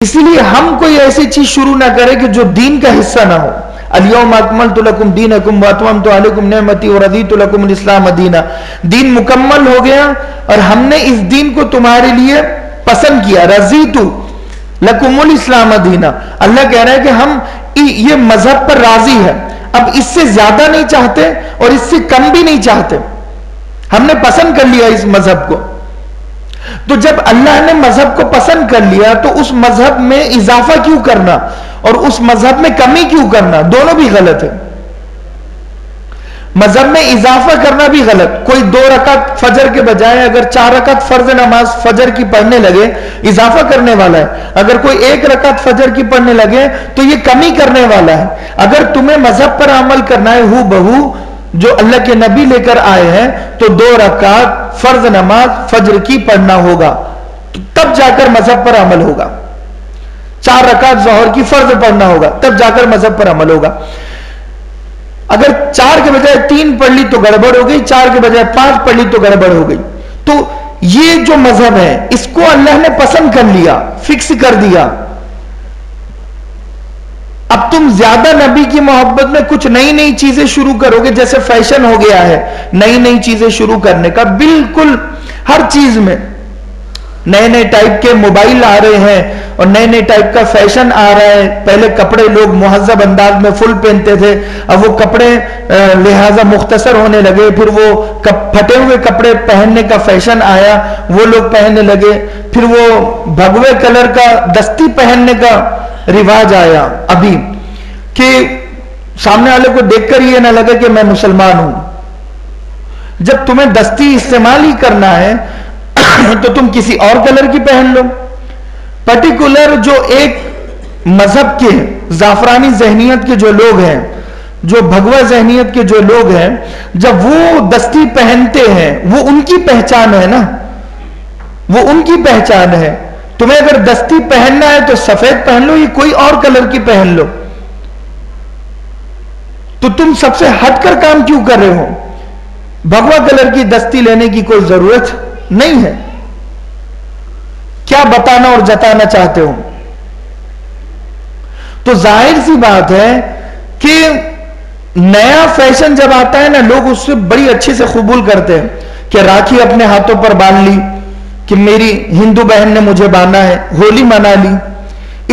اسی لیے ہم کوئی ایسی چیز شروع نہ کریں کہ جو دین کا حصہ نہ ہو. الیوم اکملت لکم دینکم واتممت علیکم نعمتی ورضیت لکم الاسلام دینا. دین مکمل ہو گیا اور ہم نے اس دین کو تمہارے لیے پسند کیا. رضیت لکم الاسلام دینا. اللہ کہہ رہا ہے کہ ہم یہ مذہب پر راضی ہے, اب اس سے زیادہ نہیں چاہتے اور اس سے کم بھی نہیں چاہتے, ہم نے پسند کر لیا اس مذہب کو. تو جب اللہ نے مذہب کو پسند کر لیا تو اس مذہب میں اضافہ کیوں کرنا اور اس مذہب میں کمی کیوں کرنا؟ دونوں بھی غلط ہے. مذہب میں اضافہ کرنا بھی غلط. کوئی 2 رکعت فجر کے بجائے اگر 4 رکعت فرض نماز فجر کی پڑھنے لگے اضافہ کرنے والا ہے. اگر کوئی 1 رکعت فجر کی پڑھنے لگے تو یہ کمی کرنے والا ہے. اگر تمہیں مذہب پر عمل کرنا ہے ہو بہو جو اللہ کے نبی لے کر آئے ہیں تو 2 رکعت فرض نماز فجر کی پڑھنا ہوگا, تب جا کر مذہب پر عمل ہوگا. 4 رکعت ظہر کی فرض پڑھنا ہوگا, تب جا کر مذہب پر عمل ہوگا. اگر 4 کے بجائے 3 پڑھ لی تو گڑبڑ ہو گئی, 4 کے بجائے 5 پڑھ لی تو گڑبڑ ہو گئی. تو یہ جو مذہب ہے اس کو اللہ نے پسند کر لیا, فکس کر دیا. اب تم زیادہ نبی کی محبت میں کچھ نئی نئی چیزیں شروع کرو گے, جیسے فیشن ہو گیا ہے نئی نئی چیزیں شروع کرنے کا. بالکل ہر چیز میں نئے نئے ٹائپ کے موبائل آ رہے ہیں اور نئے نئے ٹائپ کا فیشن آ رہا ہے. پہلے کپڑے لوگ مہذب انداز میں فل پہنتے تھے, اب وہ کپڑے لہذا مختصر ہونے لگے. پھر وہ پھٹے ہوئے کپڑے پہننے کا فیشن آیا, وہ لوگ پہننے لگے. پھر وہ بھگوے کلر کا دستی پہننے کا رواج آیا ابھی, کہ سامنے والے کو دیکھ کر یہ نہ لگے کہ میں مسلمان ہوں. جب تمہیں دستی استعمال ہی کرنا ہے تو تم کسی اور کلر کی پہن لو. پرٹیکولر جو ایک مذہب کے زعفرانی ذہنیت کے جو لوگ ہیں, جو بھگوا ذہنیت کے جو لوگ ہیں, جب وہ دستی پہنتے ہیں وہ ان کی پہچان ہے نا, وہ ان کی پہچان ہے. تمہیں اگر دستی پہننا ہے تو سفید پہن لو, یہ کوئی اور کلر کی پہن لو. تو تم سب سے ہٹ کر کام کیوں کر رہے ہو؟ بھگوا کلر کی دستی لینے کی کوئی ضرورت نہیں ہے. کیا بتانا اور جتانا چاہتے ہو؟ تو ظاہر سی بات ہے کہ نیا فیشن جب آتا ہے نا, لوگ اس سے بڑی اچھے سے قبول کرتے ہیں کہ راکھی اپنے ہاتھوں پر باندھ لی کہ میری ہندو بہن نے مجھے باندھا ہے, ہولی منا لی.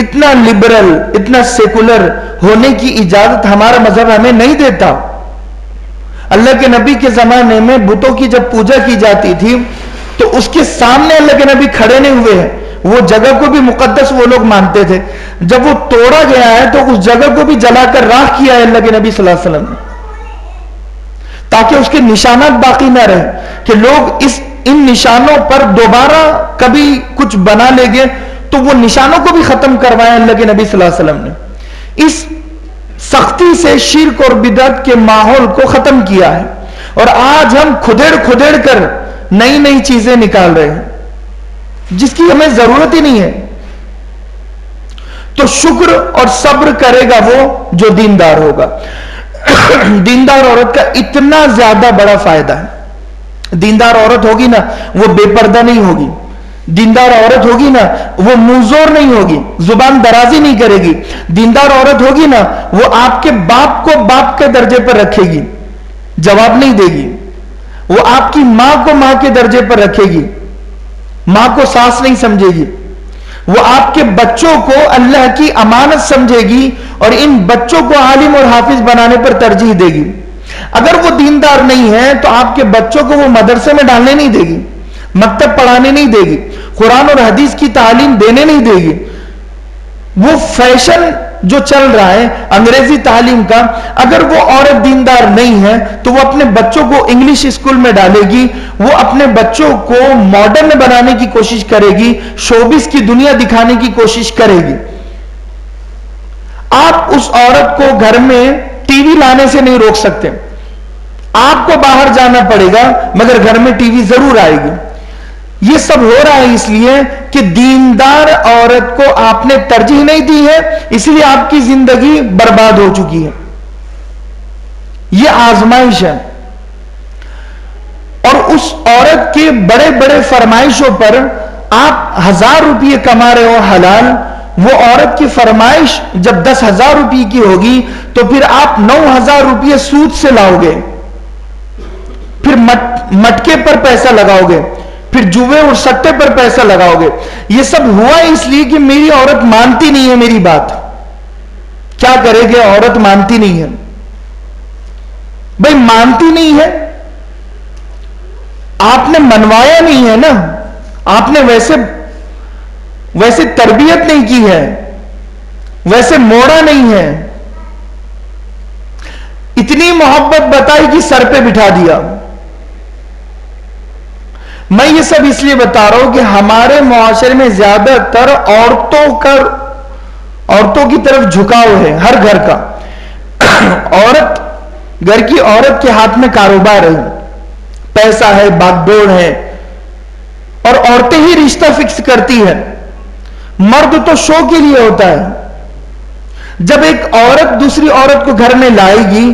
اتنا لبرل, اتنا سیکولر ہونے کی اجازت ہمارا مذہب ہمیں نہیں دیتا. اللہ کے نبی کے زمانے میں بتوں کی جب پوجا کی جاتی تھی تو اس کے سامنے اللہ کے نبی کھڑے نہیں ہوئے ہیں, وہ جگہ کو بھی مقدس وہ لوگ مانتے تھے. جب وہ توڑا گیا ہے تو اس جگہ کو بھی جلا کر راکھ کیا ہے اللہ کے نبی صلی اللہ علیہ وسلم نے, تاکہ اس کے نشانات باقی نہ رہے, کہ لوگ ان نشانوں پر دوبارہ کبھی کچھ بنا لیں گے تو وہ نشانوں کو بھی ختم کروائے اللہ کے نبی صلی اللہ علیہ وسلم نے. اس سختی سے شرک اور بدعت کے ماحول کو ختم کیا ہے, اور آج ہم کھدیڑ کر نئی نئی چیزیں نکال رہے ہیں جس کی ہمیں ضرورت ہی نہیں ہے. تو شکر اور صبر کرے گا وہ جو دیندار ہوگا. دیندار عورت کا اتنا زیادہ بڑا فائدہ ہے. دیندار عورت ہوگی نا وہ بے پردہ نہیں ہوگی, دیندار عورت ہوگی نا وہ منظور نہیں ہوگی, زبان درازی نہیں کرے گی. دیندار عورت ہوگی نا وہ آپ کے باپ کو باپ کے درجے پر رکھے گی, جواب نہیں دے گی. وہ آپ کی ماں کو ماں کے درجے پر رکھے گی, ماں کو ساس نہیں سمجھے گی. وہ آپ کے بچوں کو اللہ کی امانت سمجھے گی اور ان بچوں کو عالم اور حافظ بنانے پر ترجیح دے گی. اگر وہ دیندار نہیں ہے تو آپ کے بچوں کو وہ مدرسے میں ڈالنے نہیں دے گی, مکتب پڑھانے نہیں دے گی, قرآن اور حدیث کی تعلیم دینے نہیں دے گی. وہ فیشن جو چل رہا ہے انگریزی تعلیم کا, اگر وہ عورت دیندار نہیں ہے تو وہ اپنے بچوں کو انگلش اسکول میں ڈالے گی, وہ اپنے بچوں کو ماڈرن بنانے کی کوشش کرے گی, شوبز کی دنیا دکھانے کی کوشش کرے گی. آپ اس عورت کو گھر میں ٹی وی لانے سے نہیں روک سکتے, آپ کو باہر جانا پڑے گا مگر گھر میں ٹی وی ضرور آئے گی. یہ سب ہو رہا ہے اس لیے کہ دیندار عورت کو آپ نے ترجیح نہیں دی ہے, اس لیے آپ کی زندگی برباد ہو چکی ہے. یہ آزمائش ہے. اور اس عورت کے بڑے بڑے فرمائشوں پر آپ 1000 روپئے کما رہے ہو حلال, وہ عورت کی فرمائش جب 10,000 روپے کی ہوگی تو پھر آپ 9,000 روپے سود سے لاؤ گے، پھر مٹکے پر پیسہ لگاؤ گے، پھر جوے اور سٹے پر پیسہ لگاؤ گے. یہ سب ہوا اس لیے کہ میری عورت مانتی نہیں ہے میری بات. کیا کرے گے؟ عورت مانتی نہیں ہے. بھائی مانتی نہیں ہے، آپ نے منوایا نہیں ہے نا، آپ نے ویسے تربیت نہیں کی ہے، ویسے موڑا نہیں ہے. اتنی محبت بتائی کہ سر پہ بٹھا دیا. میں یہ سب اس لیے بتا رہا ہوں کہ ہمارے معاشرے میں زیادہ تر عورتوں کی طرف جھکاؤ ہے. ہر گھر کا گھر کی عورت کے ہاتھ میں کاروبار ہے، پیسہ ہے، باغ دوڑ ہے، اور عورتیں ہی رشتہ فکس کرتی ہے. مرد تو شو کے لیے ہوتا ہے. جب ایک عورت دوسری عورت کو گھر میں لائے گی،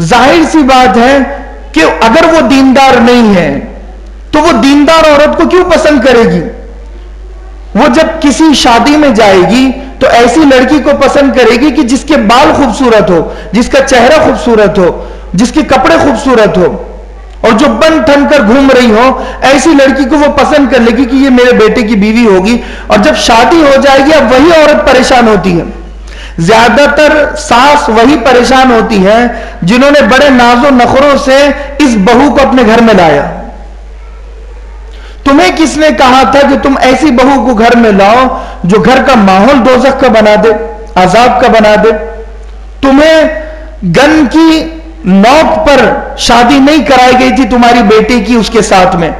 ظاہر سی بات ہے کہ اگر وہ دیندار نہیں ہے تو وہ دیندار عورت کو کیوں پسند کرے گی؟ وہ جب کسی شادی میں جائے گی تو ایسی لڑکی کو پسند کرے گی کہ جس کے بال خوبصورت ہو، جس کا چہرہ خوبصورت ہو، جس کے کپڑے خوبصورت ہو، اور جو بن ٹھن کر گھوم رہی ہو، ایسی لڑکی کو وہ پسند کر لے گی کہ یہ میرے بیٹے کی بیوی ہوگی. اور جب شادی ہو جائے گی اب وہی عورت پریشان ہوتی ہے. زیادہ تر ساس وہی پریشان ہوتی ہے جنہوں نے بڑے ناز و نخروں سے اس بہو کو اپنے گھر میں لایا. تمہیں کس نے کہا تھا کہ تم ایسی بہو کو گھر میں لاؤ جو گھر کا ماحول دوزخ کا بنا دے، عذاب کا بنا دے؟ تمہیں گن کی نوک پر شادی نہیں کرائی گئی تھی تمہاری بیٹے کی اس کے ساتھ میں،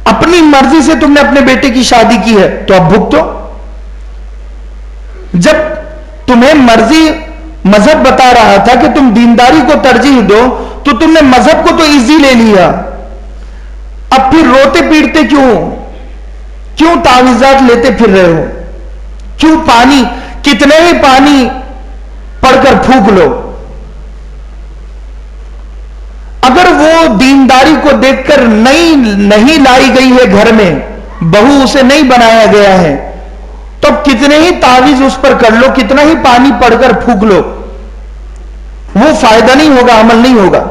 اپنی مرضی سے تم نے اپنے بیٹے کی شادی کی ہے تو اب بھگتو. جب تمہیں مرضی مذہب بتا رہا تھا کہ تم دینداری کو ترجیح دو تو تم نے مذہب کو تو ایزی لے لیا. اب پھر روتے پیٹتے کیوں تعویذات لیتے پھر رہے ہو؟ کیوں پانی، کتنے ہی پانی پڑھ کر پھونک لو. اگر وہ دینداری کو دیکھ کر نہیں لائی گئی ہے گھر میں، بہو اسے نہیں بنایا گیا ہے، تو کتنے ہی تعویذ اس پر کر لو، کتنا ہی پانی پڑھ کر پھونک لو، وہ فائدہ نہیں ہوگا، عمل نہیں ہوگا.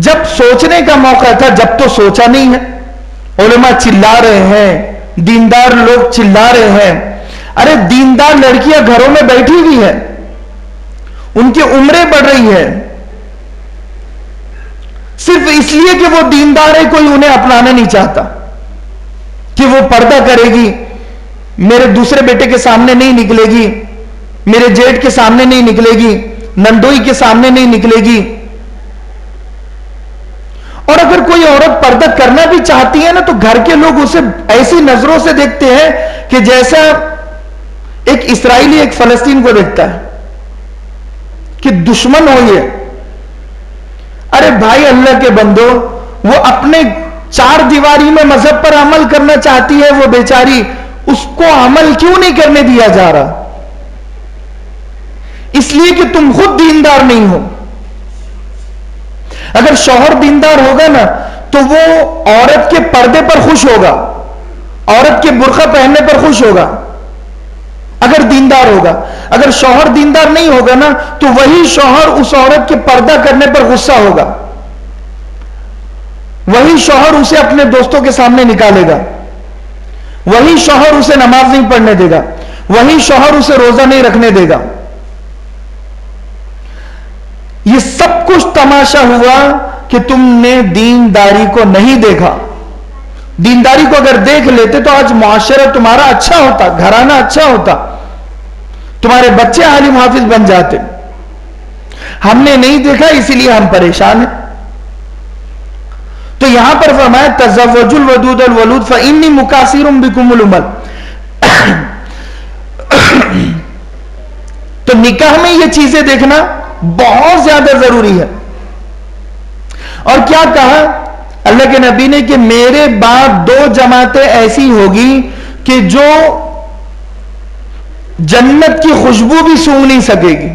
جب سوچنے کا موقع تھا جب تو سوچا نہیں ہے. علماء چلا رہے ہیں، دیندار لوگ چلا رہے ہیں. ارے دیندار لڑکیاں گھروں میں بیٹھی ہوئی ہیں، ان کی عمریں بڑھ رہی ہے، صرف اس لیے کہ وہ دیندار ہے کوئی انہیں اپنانا نہیں چاہتا کہ وہ پردہ کرے گی، میرے دوسرے بیٹے کے سامنے نہیں نکلے گی، میرے جیٹ کے سامنے نہیں نکلے گی، نندوئی کے سامنے نہیں نکلے گی. اور اگر کوئی عورت پردہ کرنا بھی چاہتی ہے نا تو گھر کے لوگ اسے ایسی نظروں سے دیکھتے ہیں کہ جیسا ایک اسرائیلی ایک فلسطین کو دیکھتا ہے کہ دشمن ہو یہ. ارے بھائی اللہ کے بندو، وہ اپنے چار دیواری میں مذہب پر عمل کرنا چاہتی ہے، وہ بیچاری، اس کو عمل کیوں نہیں کرنے دیا جا رہا؟ اس لیے کہ تم خود دیندار نہیں ہو. اگر شوہر دیندار ہوگا نا تو وہ عورت کے پردے پر خوش ہوگا، عورت کے برقع پہننے پر خوش ہوگا اگر دیندار ہوگا. اگر شوہر دیندار نہیں ہوگا نا تو وہی شوہر اس عورت کے پردہ کرنے پر غصہ ہوگا، وہی شوہر اسے اپنے دوستوں کے سامنے نکالے گا، وہی شوہر اسے نماز نہیں پڑھنے دے گا، وہی شوہر اسے روزہ نہیں رکھنے دے گا. یہ سب کچھ تماشا ہوا کہ تم نے دینداری کو نہیں دیکھا. دینداری کو اگر دیکھ لیتے تو آج معاشرہ تمہارا اچھا ہوتا، گھرانہ اچھا ہوتا، تمہارے بچے عالم حافظ بن جاتے. ہم نے نہیں دیکھا اسی لیے ہم پریشان ہیں. تو یہاں پر فرمایا تزوجوا الودود الولود فإنی مکاثر بکم الامم. تو نکاح میں یہ چیزیں دیکھنا بہت زیادہ ضروری ہے. اور کیا کہا اللہ کے نبی نے کہ میرے بعد 2 جماعتیں ایسی ہوگی کہ جو جنت کی خوشبو بھی سونگھ نہیں سکے گی.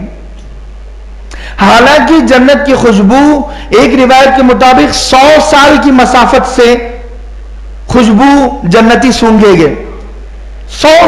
حالانکہ جنت کی خوشبو ایک روایت کے مطابق 100 سال کی مسافت سے خوشبو جنتی سونگھے گے. 100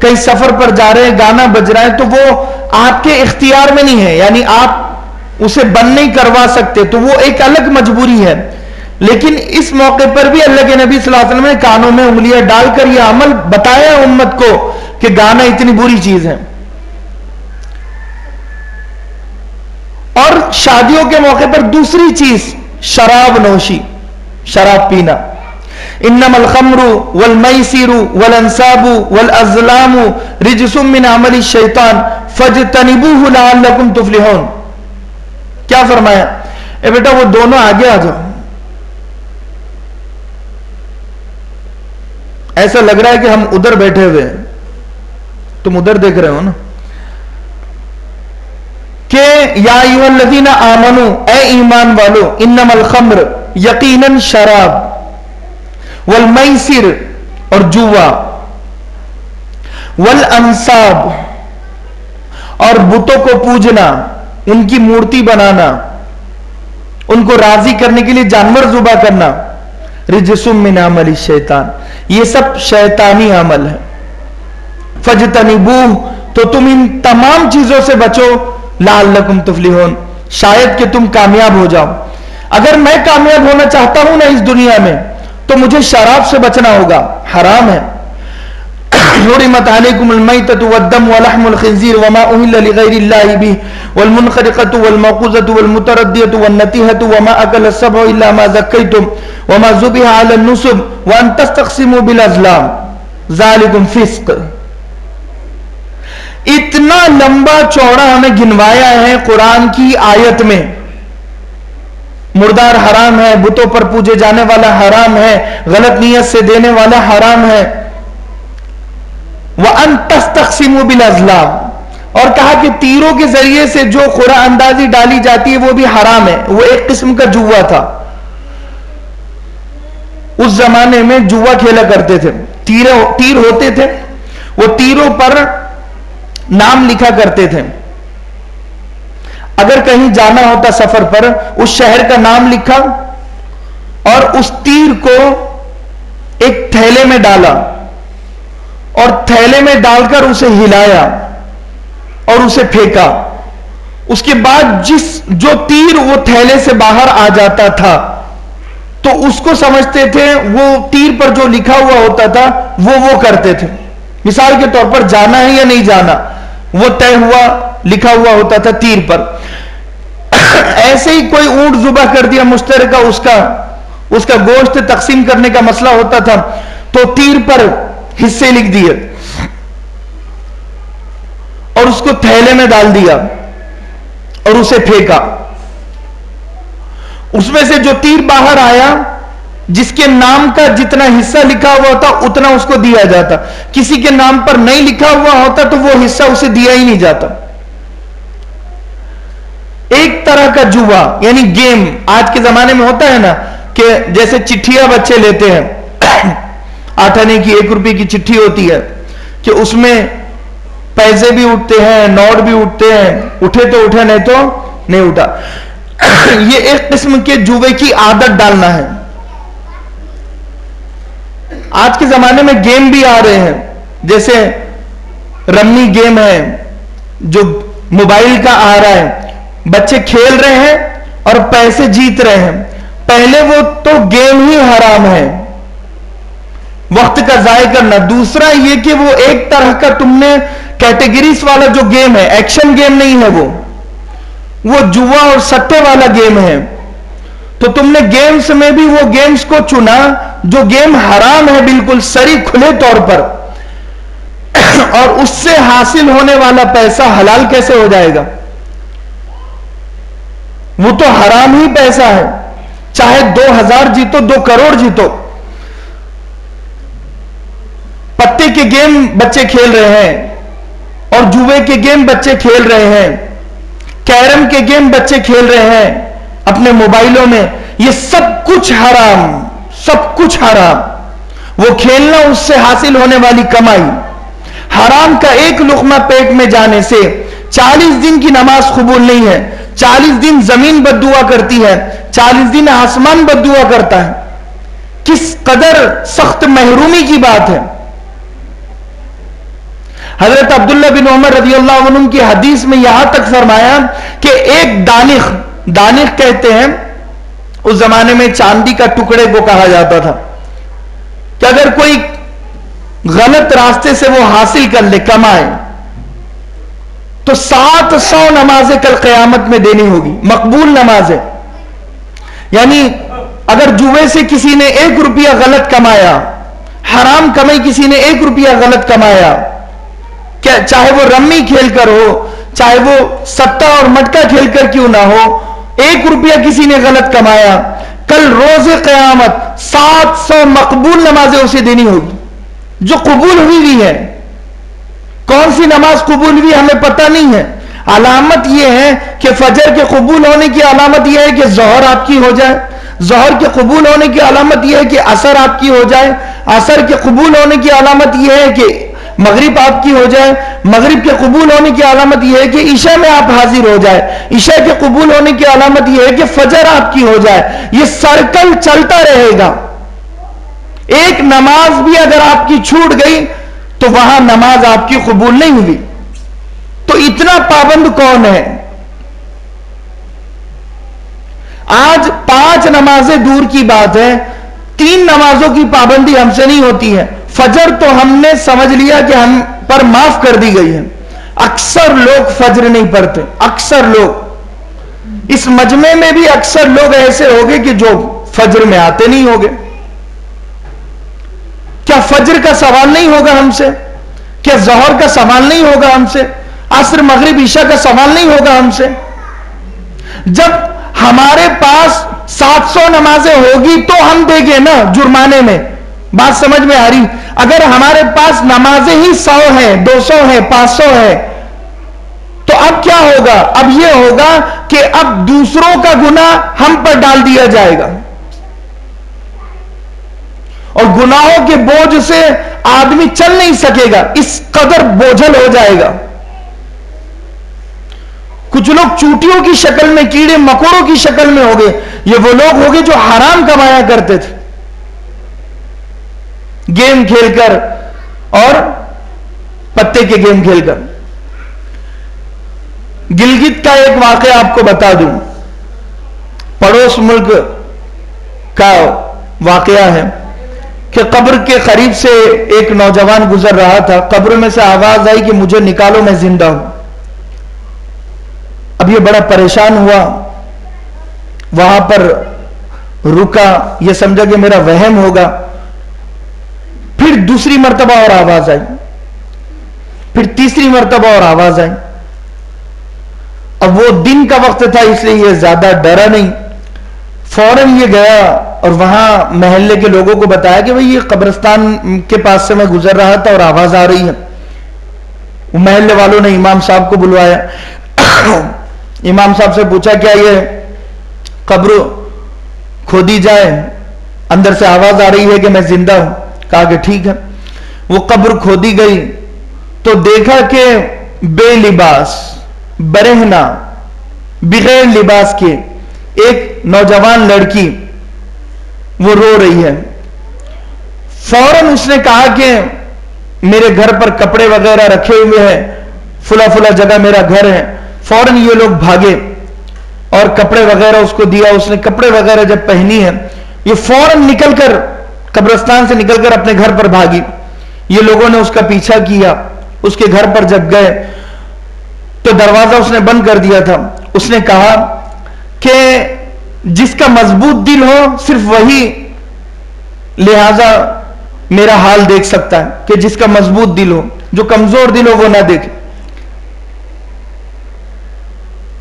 کہیں سفر پر جا رہے ہیں گانا بج رہا ہے تو وہ آپ کے اختیار میں نہیں ہے، یعنی آپ اسے بند نہیں کروا سکتے، تو وہ ایک الگ مجبوری ہے. لیکن اس موقع پر بھی اللہ کے نبی صلی اللہ علیہ وسلم نے کانوں میں انگلیاں ڈال کر یہ عمل بتایا امت کو کہ گانا اتنی بری چیز ہے. اور شادیوں کے موقع پر دوسری چیز شراب نوشی، شراب پینا. انما الخمر والمیسر والانصاب والازلام رجس من عمل الشیطان فاجتنبوه لعلکم تفلحون. کیا فرمایا؟ اے بیٹا وہ دونوں آگے آ جاؤ. ایسا لگ رہا ہے کہ ہم ادھر بیٹھے ہوئے ہیں، تم ادھر دیکھ رہے ہو نا. کہ یا ایھا الذین آمنوا، اے ایمان والو، انما الخمر، یقیناً شراب، والمیسر اور جوا، والانصاب اور بتوں کو پوجنا، ان کی مورتی بنانا، ان کو راضی کرنے کے لیے جانور ذبح کرنا، رجس من عمل الشیطان، یہ سب شیطانی عمل ہے. فاجتنبوہ، تو تم ان تمام چیزوں سے بچو، لعلکم تفلحون، شاید کہ تم کامیاب ہو جاؤ. اگر میں کامیاب ہونا چاہتا ہوں نا اس دنیا میں تو مجھے شراب سے بچنا ہوگا، حرام ہے. حرمت علیکم المیتۃ والدم ولحم الخنزیر وما اہل لغیر اللہ بہ والمنخرقۃ والموقوذۃ والمتردیۃ والنطیحۃ وما اکل السبع الا ما ذکیتم وما ذبح علی النصب وان تستقسموا بالازلام ذالکم فسق. اتنا لمبا چوڑا ہمیں گنوایا ہے قرآن کی آیت میں. مردار حرام ہے، بتوں پر پوجے جانے والا حرام ہے، غلط نیت سے دینے والا حرام ہے. وَأَن تَسْتَقْسِمُوا بِالْأَزْلَامِ، اور کہا کہ تیروں کے ذریعے سے جو قرآن اندازی ڈالی جاتی ہے وہ بھی حرام ہے. وہ ایک قسم کا جوا تھا. اس زمانے میں جوا کھیلا کرتے تھے، تیر ہوتے تھے، وہ تیروں پر نام لکھا کرتے تھے. اگر کہیں جانا ہوتا سفر پر، اس شہر کا نام لکھا اور اس تیر کو ایک تھیلے میں ڈالا اور تھیلے میں ڈال کر اسے ہلایا اور اسے پھینکا. اس کے بعد جو تیر وہ تھیلے سے باہر آ جاتا تھا تو اس کو سمجھتے تھے وہ تیر پر جو لکھا ہوا ہوتا تھا وہ کرتے تھے. مثال کے طور پر جانا ہے یا نہیں جانا، وہ طے ہوا لکھا ہوا ہوتا تھا تیر پر. ایسے ہی کوئی اونٹ ذبح کر دیا مشترکہ، اس کا گوشت تقسیم کرنے کا مسئلہ ہوتا تھا تو تیر پر حصے لکھ دیے اور اس کو تھیلے میں ڈال دیا اور اسے پھینکا. اس میں سے جو تیر باہر آیا، جس کے نام کا جتنا حصہ لکھا ہوا ہوتا اتنا اس کو دیا جاتا. کسی کے نام پر نہیں لکھا ہوا ہوتا تو وہ حصہ اسے دیا ہی نہیں جاتا. ایک طرح کا جوا، یعنی گیم. آج کے زمانے میں ہوتا ہے نا کہ جیسے چٹھیاں بچے لیتے ہیں، 8 آنے کی 1 روپے کی چٹھی ہوتی ہے کہ اس میں پیسے بھی اٹھتے ہیں، نوٹ بھی اٹھتے ہیں، اٹھے تو اٹھے نہیں تو نہیں اٹھا. یہ ایک قسم کے جوے کی عادت ڈالنا ہے. آج کے زمانے میں گیم بھی آ رہے ہیں، جیسے رمی گیم ہے جو موبائل کا آ رہا ہے، بچے کھیل رہے ہیں اور پیسے جیت رہے ہیں. پہلے وہ تو گیم ہی حرام ہے، وقت کا ضائع کرنا. دوسرا یہ کہ وہ ایک طرح کا تم نے کیٹیگریز والا جو گیم ہے، ایکشن گیم نہیں ہے، وہ جوا اور سٹے والا گیم ہے. تو تم نے گیمز میں بھی وہ گیمز کو چنا جو گیم حرام ہے بالکل سری کھلے طور پر، اور اس سے حاصل ہونے والا پیسہ حلال کیسے ہو جائے گا؟ وہ تو حرام ہی پیسہ ہے. چاہے 2000 جیتو، 2 کروڑ جیتو. پتے کے گیم بچے کھیل رہے ہیں اور جوے کے گیم بچے کھیل رہے ہیں، کیرم کے گیم بچے کھیل رہے ہیں اپنے موبائلوں میں. یہ سب کچھ حرام، سب کچھ حرام. وہ کھیلنا، اس سے حاصل ہونے والی کمائی. حرام کا ایک لقمہ پیٹ میں جانے سے 40 دن کی نماز قبول نہیں ہے. 40 دن زمین بد دعا کرتی ہے، 40 دن آسمان بد دعا کرتا ہے. کس قدر سخت محرومی کی بات ہے. حضرت عبداللہ بن عمر رضی اللہ عنہ کی حدیث میں یہاں تک فرمایا کہ ایک دانخ کہتے ہیں اس زمانے میں چاندی کا ٹکڑے کو کہا جاتا تھا، کہ اگر کوئی غلط راستے سے وہ حاصل کر لے، کمائے، تو 700 نمازیں کل قیامت میں دینی ہوگی، مقبول نمازیں. یعنی اگر جوئے سے کسی نے 1 روپیہ غلط کمایا، حرام کمائی کسی نے 1 روپیہ غلط کمایا، چاہے وہ رمی کھیل کر ہو، چاہے وہ سٹا اور مٹکا کھیل کر کیوں نہ ہو، 1 روپیہ کسی نے غلط کمایا، کل روز قیامت 700 مقبول نمازیں اسے دینی ہوگی جو قبول ہوئی ہے. کون سی نماز قبول ہوئی ہمیں پتہ نہیں ہے. علامت یہ ہے کہ فجر کے قبول ہونے کی علامت یہ ہے کہ ظہر آپ کی ہو جائے، ظہر کے قبول ہونے کی علامت یہ ہے کہ عصر آپ کی ہو جائے، عصر کے قبول ہونے کی علامت یہ ہے کہ مغرب آپ کی ہو جائے، مغرب کے قبول ہونے کی علامت یہ ہے کہ عشاء میں آپ حاضر ہو جائے، عشاء کے قبول ہونے کی علامت یہ ہے کہ فجر آپ کی ہو جائے. یہ سرکل چلتا رہے گا. ایک نماز بھی اگر آپ کی چھوٹ گئی تو وہاں نماز آپ کی قبول نہیں ہوئی. تو اتنا پابند کون ہے؟ آج 5 نمازیں دور کی بات ہے، 3 نمازوں کی پابندی ہم سے نہیں ہوتی ہے. فجر تو ہم نے سمجھ لیا کہ ہم پر معاف کر دی گئی ہے. اکثر لوگ فجر نہیں پڑھتے. اکثر لوگ اس مجمع میں بھی اکثر لوگ ایسے ہوگے کہ جو فجر میں آتے نہیں ہوگے. کیا فجر کا سوال نہیں ہوگا ہم سے؟ کیا ظہر کا سوال نہیں ہوگا ہم سے؟ عصر مغرب عشاء کا سوال نہیں ہوگا ہم سے؟ جب ہمارے پاس 700 نمازیں ہوگی تو ہم دیں گے نا جرمانے میں. بات سمجھ میں آ رہی؟ اگر ہمارے پاس نمازیں ہی 100 ہیں، 200 ہیں، 500 ہیں، تو اب کیا ہوگا؟ اب یہ ہوگا کہ اب دوسروں کا گناہ ہم پر ڈال دیا جائے گا، اور گناہوں کے بوجھ سے آدمی چل نہیں سکے گا، اس قدر بوجھل ہو جائے گا. کچھ لوگ چوٹیوں کی شکل میں، کیڑے مکوڑوں کی شکل میں ہو گئے. یہ وہ لوگ ہو گئے جو حرام کمایا کرتے تھے گیم کھیل کر اور پتے کے گیم کھیل کر. گلگت کا ایک واقعہ آپ کو بتا دوں، پڑوس ملک کا واقعہ ہے کہ قبر کے قریب سے ایک نوجوان گزر رہا تھا. قبر میں سے آواز آئی کہ مجھے نکالو، میں زندہ ہوں. اب یہ بڑا پریشان ہوا، وہاں پر رکا، یہ سمجھا کہ میرا وہم ہوگا. پھر دوسری مرتبہ اور آواز آئی، پھر تیسری مرتبہ اور آواز آئی. اب وہ دن کا وقت تھا اس لیے یہ زیادہ ڈرا نہیں، فوراً یہ گیا اور وہاں محلے کے لوگوں کو بتایا کہ بھئی یہ قبرستان کے پاس سے میں گزر رہا تھا اور آواز آ رہی ہے. وہ محلے والوں نے امام صاحب کو بلوایا. امام صاحب سے پوچھا کیا یہ قبر کھودی جائے؟ اندر سے آواز آ رہی ہے کہ میں زندہ ہوں. کہا کہ ٹھیک ہے. وہ قبر کھودی گئی تو دیکھا کہ بے لباس، برہنہ، بغیر لباس کے ایک نوجوان لڑکی وہ رو رہی ہے. فوراً اس نے کہا کہ میرے گھر پر کپڑے وغیرہ رکھے ہوئے ہیں، فلا فلا جگہ میرا گھر ہے. فوراً یہ لوگ بھاگے اور کپڑے وغیرہ اس کو دیا. اس نے کپڑے وغیرہ جب پہنی ہے، یہ فوراً نکل کر قبرستان سے نکل کر اپنے گھر پر بھاگی. یہ لوگوں نے اس کا پیچھا کیا. اس کے گھر پر جب گئے تو دروازہ اس نے بند کر دیا تھا. اس نے کہا کہ جس کا مضبوط دل ہو صرف وہی لہذا میرا حال دیکھ سکتا ہے، کہ جس کا مضبوط دل ہو، جو کمزور دل ہو وہ نہ دیکھے.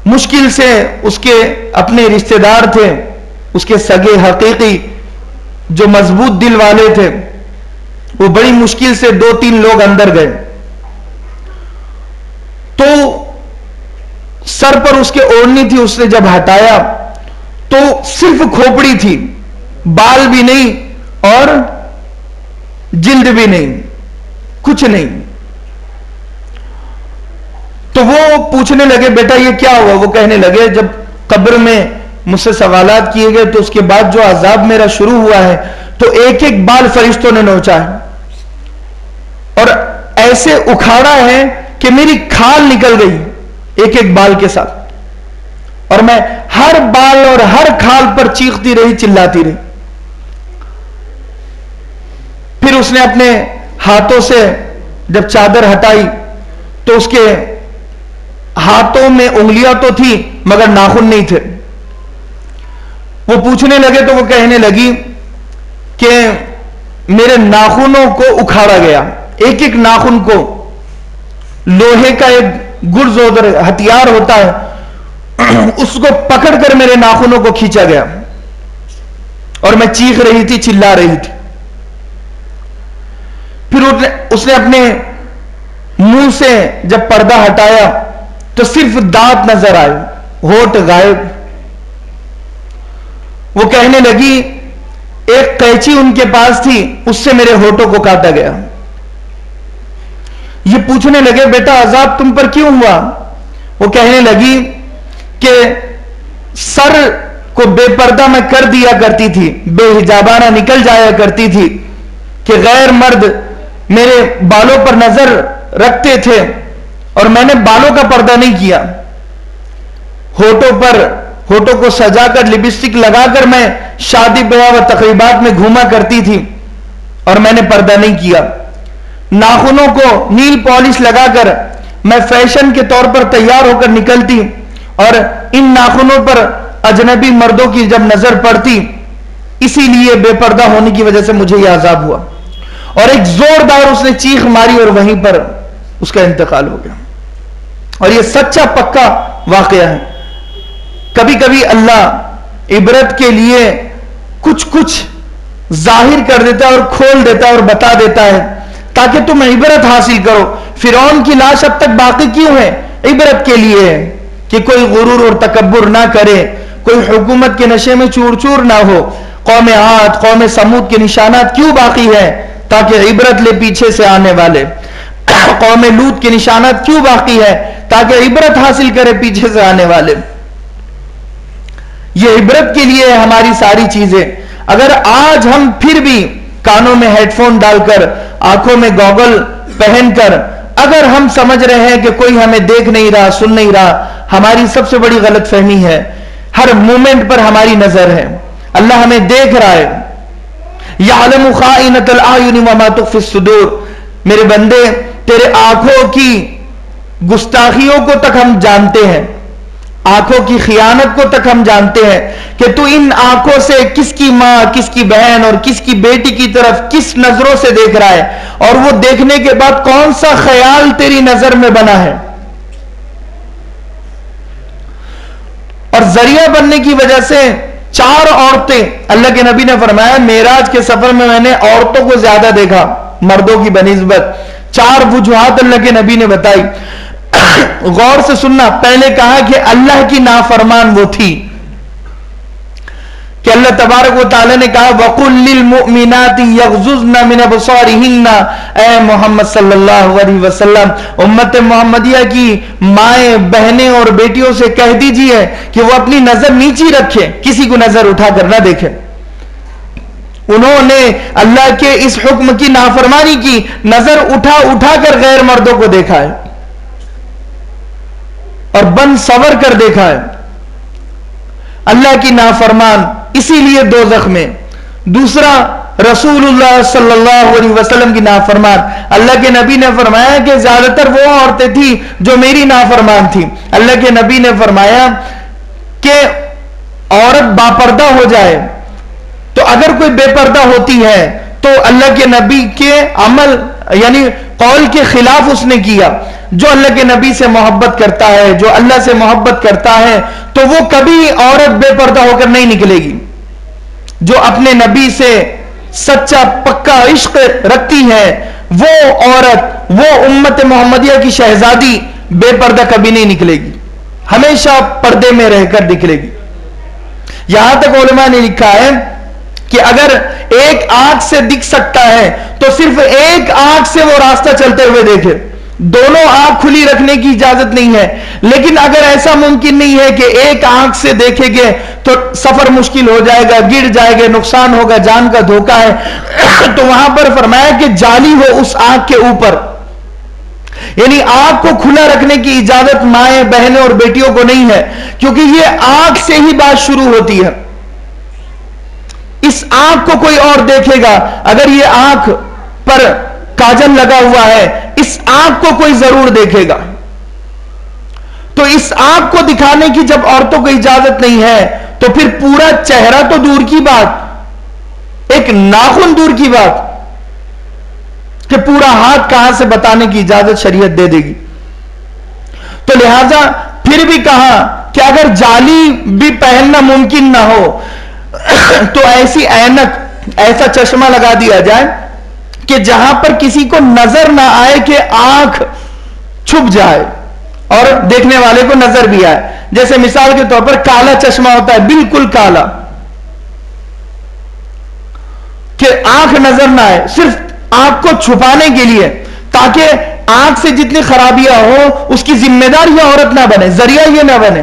مشکل سے اس کے اپنے رشتہ دار تھے، اس کے سگے حقیقی جو مضبوط دل والے تھے، وہ بڑی مشکل سے 2-3 لوگ اندر گئے. تو سر پر اس کے اوڑھنی تھی، اس نے جب ہٹایا تو صرف کھوپڑی تھی، بال بھی نہیں اور جلد بھی نہیں، کچھ نہیں. تو وہ پوچھنے لگے بیٹا یہ کیا ہوا؟ وہ کہنے لگے جب قبر میں مجھ سے سوالات کیے گئے تو اس کے بعد جو عذاب میرا شروع ہوا ہے تو ایک ایک بال فرشتوں نے نوچا ہے، اور ایسے اکھاڑا ہے کہ میری کھال نکل گئی ایک ایک بال کے ساتھ، اور میں ہر بال اور ہر کھال پر چیختی رہی، چلاتی رہی۔ پھر اس نے اپنے ہاتھوں سے جب چادر ہٹائی تو اس کے ہاتھوں میں انگلیاں تو تھی مگر ناخن نہیں تھے۔ وہ پوچھنے لگے تو وہ کہنے لگی کہ میرے ناخنوں کو اکھاڑا گیا، ایک ایک ناخن کو لوہے کا ایک گرز ہتھیار ہوتا ہے، اس کو پکڑ کر میرے ناخنوں کو کھینچا گیا، اور میں چیخ رہی تھی، چلا رہی تھی۔ پھر اس نے اپنے منہ سے جب پردہ ہٹایا تو صرف دانت نظر آئے، ہونٹ غائب۔ وہ کہنے لگی ایک قینچی ان کے پاس تھی، اس سے میرے ہونٹوں کو کاٹا گیا۔ یہ پوچھنے لگے بیٹا عذاب تم پر کیوں ہوا؟ وہ کہنے لگی کہ سر کو بے پردہ میں کر دیا کرتی تھی، بے حجابانہ نکل جایا کرتی تھی کہ غیر مرد میرے بالوں پر نظر رکھتے تھے اور میں نے بالوں کا پردہ نہیں کیا۔ ہونٹوں کو سجا کر لپسٹک لگا کر میں شادی بیاہ و تقریبات میں گھوما کرتی تھی اور میں نے پردہ نہیں کیا۔ ناخنوں کو نیل پالش لگا کر میں فیشن کے طور پر تیار ہو کر نکلتی، اور ان ناخنوں پر اجنبی مردوں کی جب نظر پڑتی، اسی لیے بے پردہ ہونے کی وجہ سے مجھے یہ عذاب ہوا۔ اور ایک زوردار اس نے چیخ ماری اور وہیں پر اس کا انتقال ہو گیا۔ اور یہ سچا پکا واقعہ ہے۔ کبھی کبھی اللہ عبرت کے لیے کچھ ظاہر کر دیتا ہے اور کھول دیتا ہے اور بتا دیتا ہے تاکہ تم عبرت حاصل کرو۔ فرعون کی لاش اب تک باقی کیوں ہے؟ عبرت کے لیے ہے کہ کوئی غرور اور تکبر نہ کرے، کوئی حکومت کے نشے میں چور چور نہ ہو۔ قوم عاد، قوم سمود کے نشانات کیوں باقی ہے؟ تاکہ عبرت لے پیچھے سے آنے والے۔ قوم لوط کے نشانات کیوں باقی ہے؟ تاکہ عبرت حاصل کرے پیچھے سے آنے والے۔ یہ عبرت کے لیے ہے ہماری ساری چیزیں۔ اگر آج ہم پھر بھی کانوں میں ہیڈ فون ڈال کر، آنکھوں میں گوگل پہن کر اگر ہم سمجھ رہے ہیں کہ کوئی ہمیں دیکھ نہیں رہا، سن نہیں رہا، ہماری سب سے بڑی غلط فہمی ہے۔ ہر مومنٹ پر ہماری نظر ہے، اللہ ہمیں دیکھ رہا ہے۔ یعلم خائنۃ الاعین وما تخفی الصدور۔ میرے بندے، تیرے آنکھوں کی گستاخیوں کو تک ہم جانتے ہیں، آنکھوں کی خیانت کو تک ہم جانتے ہیں کہ تو ان آنکھوں سے کس کی ماں، کس کی بہن اور کس کی بیٹی کی طرف کس نظروں سے دیکھ رہا ہے، اور وہ دیکھنے کے بعد کون سا خیال تیری نظر میں بنا ہے۔ اور ذریعہ بننے کی وجہ سے 4 عورتیں، اللہ کے نبی نے فرمایا معراج کے سفر میں میں نے عورتوں کو زیادہ دیکھا مردوں کی بنسبت۔ 4 وجوہات اللہ کے نبی نے بتائی۔ غور سے سننا، پہلے کہا کہ اللہ کی نافرمان وہ تھی کہ اللہ تبارک و تعالی نے کہا وَقُلْ لِلْمُؤْمِنَاتِ يَغْضُضْنَ مِنْ أَبْصَارِهِنَّ۔ اے محمد صلی اللہ علیہ وسلم، امت محمدیہ کی مائیں، بہنیں اور بیٹیوں سے کہہ دیجئے کہ وہ اپنی نظر نیچی رکھے، کسی کو نظر اٹھا کر نہ دیکھے۔ انہوں نے اللہ کے اس حکم کی نافرمانی کی، نظر اٹھا کر غیر مردوں کو دیکھا ہے اور بند سور کر دیکھا ہے۔ اللہ کی نافرمان اسی لیے دوزخ میں۔ دوسرا، رسول اللہ صلی اللہ علیہ وسلم کی نافرمان۔ اللہ کے نبی نے فرمایا کہ زیادہ تر وہ عورتیں تھیں جو میری نافرمان تھیں۔ اللہ کے نبی نے فرمایا کہ عورت باپردہ ہو جائے تو اگر کوئی بے پردہ ہوتی ہے تو اللہ کے نبی کے عمل یعنی قول کے خلاف اس نے کیا۔ جو اللہ کے نبی سے محبت کرتا ہے، جو اللہ سے محبت کرتا ہے، تو وہ کبھی عورت بے پردہ ہو کر نہیں نکلے گی۔ جو اپنے نبی سے سچا پکا عشق رکھتی ہے وہ عورت، وہ امت محمدیہ کی شہزادی بے پردہ کبھی نہیں نکلے گی، ہمیشہ پردے میں رہ کر نکلے گی۔ یہاں تک علماء نے لکھا ہے کہ اگر ایک آنکھ سے دکھ سکتا ہے تو صرف ایک آنکھ سے وہ راستہ چلتے ہوئے دیکھے، دونوں آنکھ کھلی رکھنے کی اجازت نہیں ہے۔ لیکن اگر ایسا ممکن نہیں ہے کہ ایک آنکھ سے دیکھیں گے تو سفر مشکل ہو جائے گا، گر جائے گا، نقصان ہوگا، جان کا دھوکہ ہے، تو وہاں پر فرمایا کہ جالی ہو اس آنکھ کے اوپر یعنی آنکھ کو کھلا رکھنے کی اجازت مائیں بہنیں اور بیٹیوں کو نہیں ہے، کیونکہ یہ آنکھ سے ہی بات شروع ہوتی ہے. اس آنکھ کو کوئی اور دیکھے گا، اگر یہ آنکھ پر کاجل لگا ہوا ہے اس آنکھ کو کوئی ضرور دیکھے گا. تو اس آنکھ کو دکھانے کی جب عورتوں کو اجازت نہیں ہے تو پھر پورا چہرہ تو دور کی بات، ایک ناخن دور کی بات کہ پورا ہاتھ کہاں سے بتانے کی اجازت شریعت دے دے گی. تو لہذا پھر بھی کہا کہ اگر جالی بھی پہننا ممکن نہ ہو تو ایسی اینک، ایسا چشمہ لگا دیا جائے کہ جہاں پر کسی کو نظر نہ آئے کہ آنکھ چھپ جائے اور دیکھنے والے کو نظر بھی آئے. جیسے مثال کے طور پر کالا چشمہ ہوتا ہے، بالکل کالا، کہ آنکھ نظر نہ آئے، صرف آنکھ کو چھپانے کے لیے، تاکہ آنکھ سے جتنی خرابیاں ہو اس کی ذمہ دار یہ عورت نہ بنے، ذریعہ یہ نہ بنے.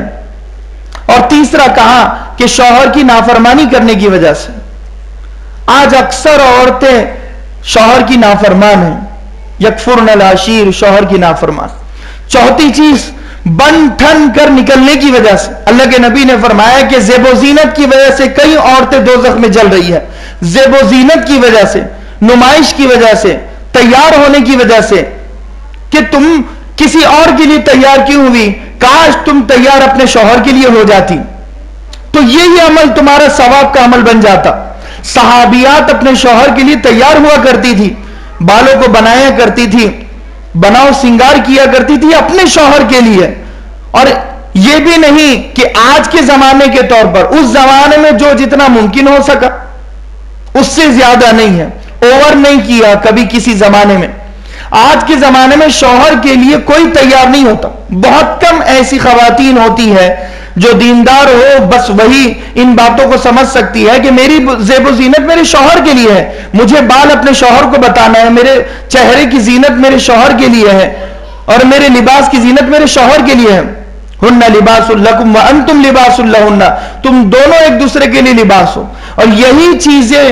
اور تیسرا کہا کہ شوہر کی نافرمانی کرنے کی وجہ سے. آج اکثر عورتیں شوہر کی نافرمان ہیں، یکفرن العشیر، شوہر کی نافرمان. چوتھی چیز بن ٹھن کر نکلنے کی وجہ سے. اللہ کے نبی نے فرمایا کہ زیب و زینت کی وجہ سے کئی عورتیں دوزخ میں جل رہی ہیں. زیب و زینت کی وجہ سے، نمائش کی وجہ سے، تیار ہونے کی وجہ سے، کہ تم کسی اور کے لیے تیار کیوں ہوئی، کاش تم تیار اپنے شوہر کے لیے ہو جاتی تو یہ عمل تمہارا ثواب کا عمل بن جاتا. صحابیات اپنے شوہر کے لیے تیار ہوا کرتی تھی، بالوں کو بنایا کرتی تھی، بناؤ سنگار کیا کرتی تھی اپنے شوہر کے لیے. اور یہ بھی نہیں کہ آج کے زمانے کے طور پر، اس زمانے میں جو جتنا ممکن ہو سکا اس سے زیادہ نہیں ہے، اوور نہیں کیا کبھی کسی زمانے میں. آج کے زمانے میں شوہر کے لیے کوئی تیار نہیں ہوتا. بہت کم ایسی خواتین ہوتی ہے جو دیندار ہو، بس وہی ان باتوں کو سمجھ سکتی ہے کہ میری زیب و زینت میرے شوہر کے لیے ہے، مجھے بال اپنے شوہر کو بتانا ہے، میرے چہرے کی زینت میرے شوہر کے لیے ہے، اور میرے لباس کی زینت میرے شوہر کے لیے ہے. ہن لباس لکم وانتم لباس لہن، تم دونوں ایک دوسرے کے لیے لباس ہو. اور یہی چیزیں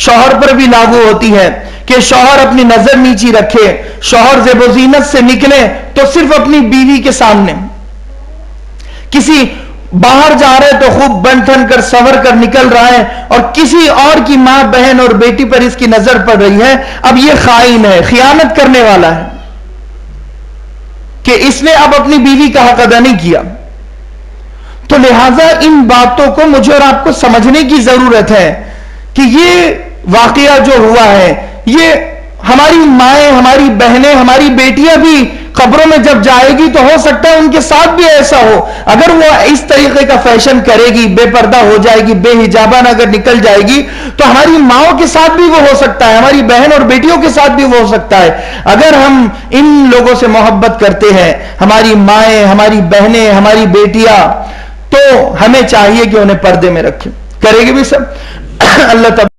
شوہر پر بھی لاگو ہوتی ہے کہ شوہر اپنی نظر نیچی رکھے، شوہر زیب و زینت سے نکلے تو صرف اپنی بیوی کے سامنے. کسی باہر جا رہے تو خوب بن ٹھن کر سور کر نکل رہا ہے، اور کسی اور کی ماں بہن اور بیٹی پر اس کی نظر پڑ رہی ہے، اب یہ خائن ہے، خیانت کرنے والا ہے کہ اس نے اب اپنی بیوی کا حق ادا نہیں کیا. تو لہٰذا ان باتوں کو مجھے اور آپ کو سمجھنے کی ضرورت ہے کہ یہ واقعہ جو ہوا ہے، یہ ہماری مائیں، ہماری بہنیں، ہماری بیٹیاں بھی قبروں میں جب جائے گی تو ہو سکتا ہے ان کے ساتھ بھی ایسا ہو. اگر وہ اس طریقے کا فیشن کرے گی، بے پردہ ہو جائے گی، بے حجابہ اگر نکل جائے گی، تو ہماری ماؤں کے ساتھ بھی وہ ہو سکتا ہے، ہماری بہن اور بیٹیوں کے ساتھ بھی وہ ہو سکتا ہے. اگر ہم ان لوگوں سے محبت کرتے ہیں، ہماری مائیں، ہماری بہنیں، ہماری بیٹیاں، تو ہمیں چاہیے کہ انہیں پردے میں رکھیں. کرے گی بھی سب اللہ تعالیٰ